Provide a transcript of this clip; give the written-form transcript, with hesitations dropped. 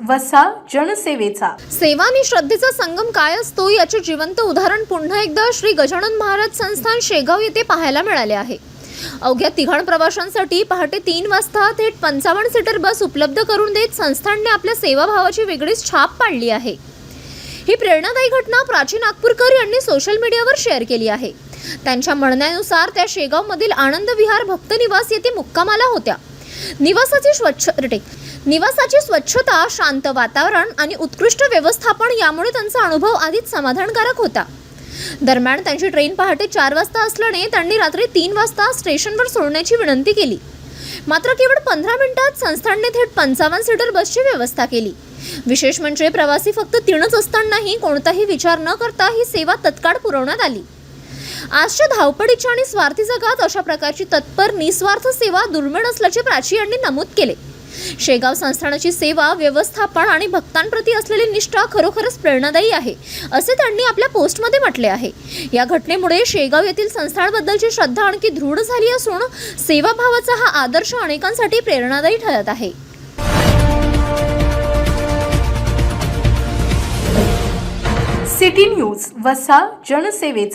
वसा जनसेवेचा. सेवा आणि श्रद्धेचा संगम काय असतो याचे जिवंत उदाहरण पुन्हा एकदा श्री गजानन महाराज संस्थान शेगाव येथे पाहायला मिळाले आहे. अवघ्या तिघाण प्रवाशांसाठी पहाटे 3 वाजता थेट 55 सीटर बस उपलब्ध करून देत संस्थानने आपल्या सेवाभावाची वेगळीच छाप पाडली आहे. ही प्रेरणादायी घटना प्राची नागपूरकर यांनी सोशल मीडियावर शेअर केली आहे. त्यांच्या म्हणण्यानुसार त्या शेगावमधील आनंद विहार भक्त निवास येथे मुक्कामाला होत्या. निवासाची स्वच्छता, शांत वातावरण आणि उत्कृष्ट व्यवस्थापन यामुळे त्यांचा अनुभव आधीच समाधानकारक होता. दरम्यान त्यांची ट्रेन पहाटे 4 वाजता असल्याने त्यांनी रात्री 3 वाजता स्टेशनवर सोडण्याची विनंती केली. मात्र केवळ 15 मिनिटात संस्थानने थेट 55 सीटर बसची व्यवस्था केली. विशेष म्हणजे प्रवासी फक्त 3च असतानाही कोणताही विचार न करता ही सेवा तत्काळ पुरवण्यात आली. आजच्या धावपळीच्या आणि स्वार्थी जगात अशा प्रकारची तत्पर निस्वार्थ सेवा दुर्मिळ असल्याचे प्राची यांनी नमूद केले. शेगाव संस्थानाची सेवा, व्यवस्थापन आणि भक्तांप्रती असलेली निष्ठा खरोखरच प्रेरणादायी आहे, असे त्यांनी आपल्या पोस्टमध्ये म्हटले आहे. या घटनेमुळे शेगाव येथील संस्थानाबद्दलची श्रद्धा आणखी दृढ झाली असून सेवाभावाचा हा आदर्श अनेकांसाठी प्रेरणादायी ठरत आहे. सिटी न्यूज वसा जनसेवेचा.